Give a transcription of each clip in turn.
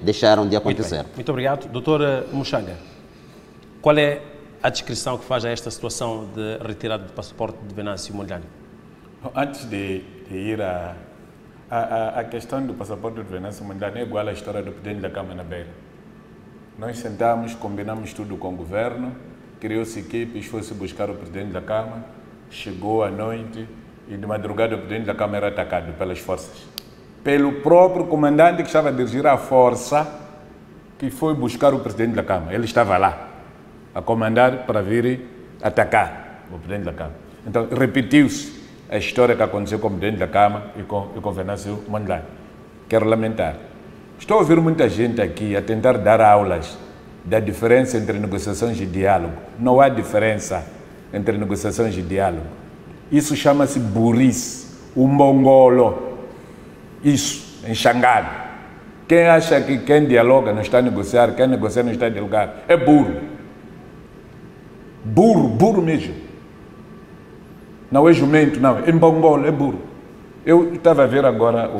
deixaram de acontecer. Muito obrigado. Doutor Muxanga, qual é a descrição que faz a esta situação de retirada do passaporte de Venâncio Mondlane? Antes de ir a questão do passaporte de Venâncio Mondlane é igual à história do presidente da Câmara na Beira. Nós sentamos, combinamos tudo com o governo, criou-se equipes, foi-se buscar o presidente da Câmara, chegou à noite e de madrugada o presidente da Câmara era atacado pelas forças. Pelo próprio comandante que estava a dirigir a força que foi buscar o presidente da Câmara. Ele estava lá a comandar para vir atacar o presidente da Câmara. Então repetiu-se a história que aconteceu com o presidente da Câmara e com Venâncio Mondlane. Quero lamentar. Estou a ouvir muita gente aqui a tentar dar aulas da diferença entre negociações e diálogo. Não há diferença entre negociações e diálogo. Isso chama-se burrice, mongolo. Isso, enxangado. Quem acha que quem dialoga não está a negociar, quem negocia não está a dialogar, é burro. Burro mesmo. Não é jumento, não. É mongolo, é burro. Eu estava a ver agora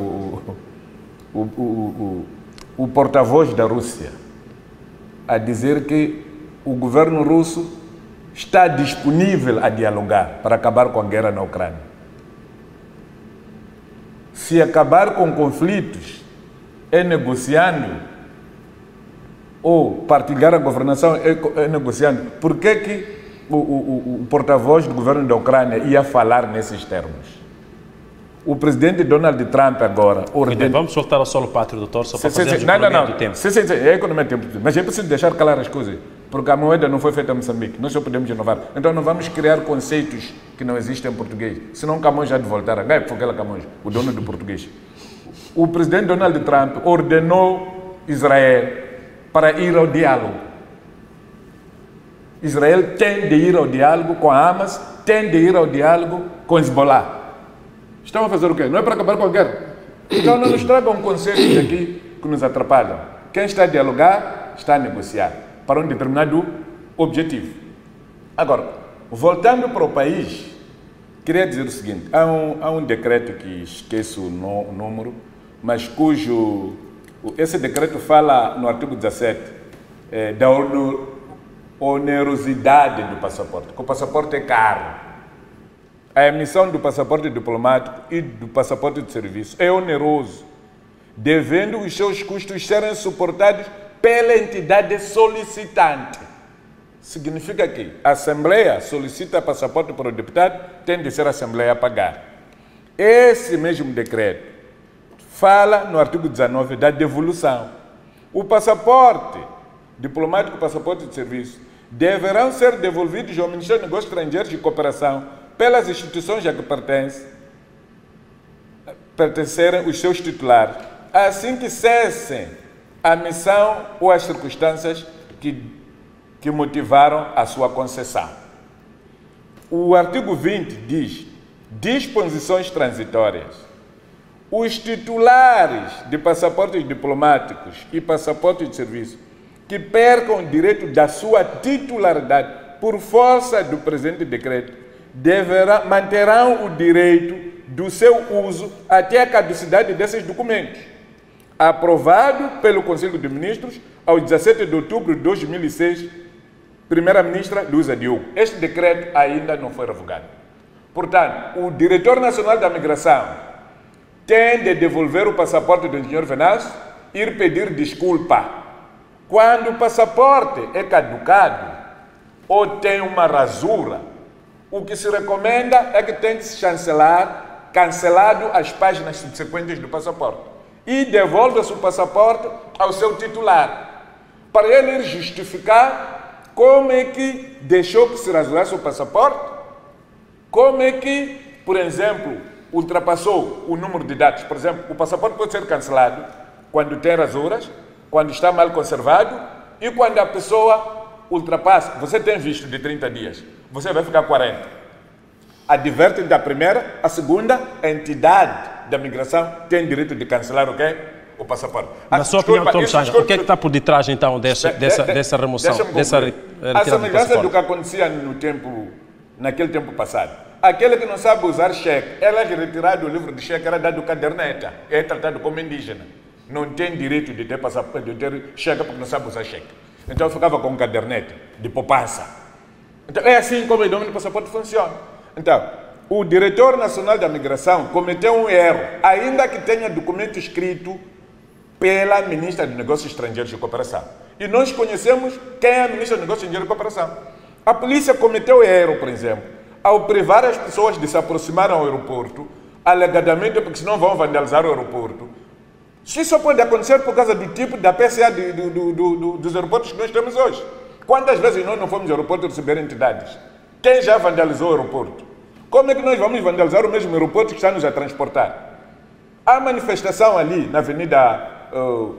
o porta-voz da Rússia a dizer que o governo russo está disponível a dialogar para acabar com a guerra na Ucrânia. Se acabar com conflitos é negociando, ou partilhar a governação é negociando, por que o porta-voz do governo da Ucrânia ia falar nesses termos? O presidente Donald Trump agora ordenou... Vamos soltar ao solo pátrio, doutor, só para fazer a economia do tempo. É a economia do tempo. Mas é preciso deixar claras as coisas, porque a moeda não foi feita em Moçambique, nós só podemos inovar. Então não vamos criar conceitos que não existem em português, senão Camões já de voltar. Não é porque ela Camões, o dono do português. O presidente Donald Trump ordenou Israel para ir ao diálogo. Israel tem de ir ao diálogo com a Hamas, tem de ir ao diálogo com Hezbollah. Estão a fazer o quê? Não é para acabar com a guerra. Então não nos tragam conceitos aqui que nos atrapalham. Quem está a dialogar, está a negociar para um determinado objetivo. Agora, voltando para o país, queria dizer o seguinte, há um decreto que esqueço o número, mas esse decreto fala no artigo 17 da onerosidade do passaporte, que o passaporte é caro. A emissão do passaporte diplomático e do passaporte de serviço é oneroso, devendo os seus custos serem suportados pela entidade solicitante. Significa que a Assembleia solicita passaporte para o deputado, tem de ser a Assembleia a pagar. Esse mesmo decreto fala no artigo 19 da devolução. O passaporte diplomático e o passaporte de serviço deverão ser devolvidos ao Ministério dos Negócios Estrangeiros e Cooperação pelas instituições a que pertencerem os seus titulares, assim que cessem a missão ou as circunstâncias que motivaram a sua concessão. O artigo 20 diz: disposições transitórias. Os titulares de passaportes diplomáticos e passaportes de serviço que percam o direito da sua titularidade por força do presente decreto manterão o direito do seu uso até a caducidade desses documentos, aprovado pelo Conselho de Ministros ao 17 de outubro de 2006, primeira-ministra Luísa Diogo. Este decreto ainda não foi revogado. Portanto, o diretor nacional da migração tem de devolver o passaporte do engenheiro Venâncio, ir pedir desculpa. Quando o passaporte é caducado ou tem uma rasura, o que se recomenda é que tem que se cancelado as páginas subsequentes do passaporte e devolva-se o passaporte ao seu titular, para ele ir justificar como é que deixou que se rasurasse o passaporte, como é que, por exemplo, ultrapassou o número de dados. Por exemplo, o passaporte pode ser cancelado quando tem rasuras, quando está mal conservado e quando a pessoa ultrapassa. Você tem visto de 30 dias, você vai ficar 40. Adverte da primeira, a segunda, a entidade da migração tem direito de cancelar o quê? O passaporte. Na sua opinião, Tom Muxanga, o que é que está por detrás então dessa remoção, dessa retirada a semelhança do do que acontecia naquele tempo passado. Aquele que não sabe usar cheque, ela é retirado do livro de cheque, era dado caderneta, é tratado como indígena. não tem direito de ter passaporte, de ter cheque porque não sabe usar cheque. Então eu ficava com um cadernete de poupança. Então é assim como o domínio do passaporte funciona. Então, o diretor nacional da migração cometeu um erro, ainda que tenha documento escrito pela ministra de Negócios Estrangeiros e Cooperação. E nós conhecemos quem é a ministra de Negócios Estrangeiros e Cooperação. A polícia cometeu erro, por exemplo, ao privar as pessoas de se aproximar ao aeroporto, alegadamente porque senão vão vandalizar o aeroporto. Isso só pode acontecer por causa do tipo da PCA dos aeroportos que nós temos hoje. Quantas vezes nós não fomos ao aeroporto receber entidades? Quem já vandalizou o aeroporto? Como é que nós vamos vandalizar o mesmo aeroporto que está nos a transportar? Há manifestação ali na avenida,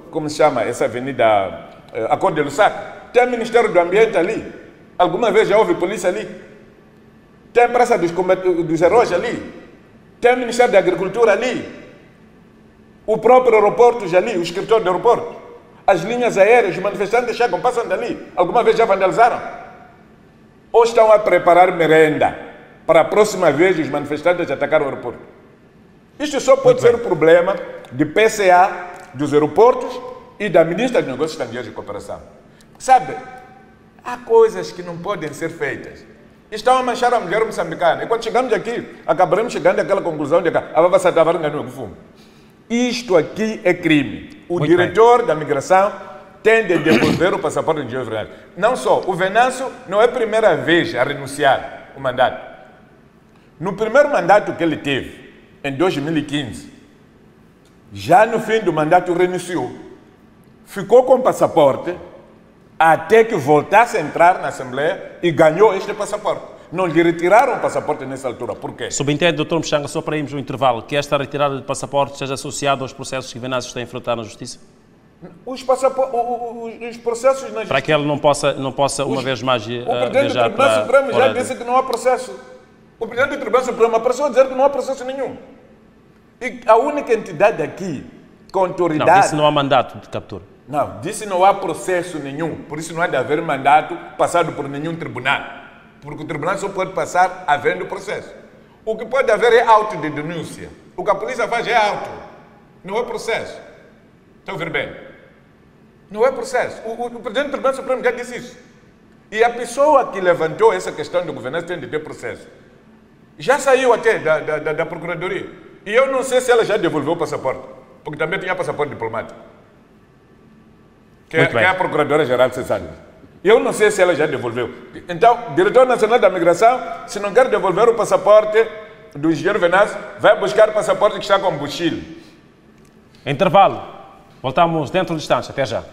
como se chama essa avenida, Acordo de Lusaka. Tem o Ministério do Ambiente ali. Alguma vez já houve polícia ali? Tem a Praça dos Heróis ali? Tem o Ministério da Agricultura ali? O próprio aeroporto já ali, o escritório do aeroporto? As linhas aéreas, os manifestantes chegam, passam dali. Alguma vez já vandalizaram? Ou estão a preparar merenda para a próxima vez os manifestantes atacar o aeroporto? Isto só pode ser um problema de PCA, dos aeroportos e da ministra de Negócios Estrangeiros e Cooperação. Sabe, há coisas que não podem ser feitas. Estão a manchar a mulher moçambicana. E quando chegamos aqui, acabaremos chegando àquela conclusão de que a Baba Satavaranga não é fumo. Isto aqui é crime. O diretor da migração tem de devolver o passaporte de João Venâncio. Não só, o Venâncio não é a primeira vez a renunciar o mandato. No primeiro mandato que ele teve, em 2015, já no fim do mandato renunciou. Ficou com o passaporte até que voltasse a entrar na Assembleia e ganhou este passaporte. Não lhe retiraram o passaporte nessa altura. Por quê? Subentende, Dr. Mchanga, só para irmos no intervalo, que esta retirada de passaporte esteja associada aos processos que Venâncio está a enfrentar na Justiça? Os processos na Justiça... Para que ele não possa uma vez mais viajar para... O Presidente do Tribunal Supremo já disse que não há processo. O Presidente do Tribunal Supremo apareceu a dizer que não há processo nenhum. E a única entidade aqui, com autoridade... Não, disse não há mandato de captura. Não, disse não há processo nenhum. Por isso não há de haver mandato passado por nenhum tribunal. Porque o tribunal só pode passar havendo processo. O que pode haver é auto de denúncia. O que a polícia faz é auto. Não é processo. Estão a ver bem? Não é processo. O Presidente do Tribunal Supremo já disse isso. E a pessoa que levantou essa questão do governança tem de ter processo. Já saiu até da Procuradoria. E eu não sei se ela já devolveu o passaporte. Porque também tinha passaporte diplomático. Que é a Procuradora-Geral de Cesar. Eu não sei se ela já devolveu. Então, o Diretor Nacional da Migração, se não quer devolver o passaporte do engenheiro Venâncio, vai buscar o passaporte que está com mochila. Intervalo. Voltamos dentro do instante. Até já.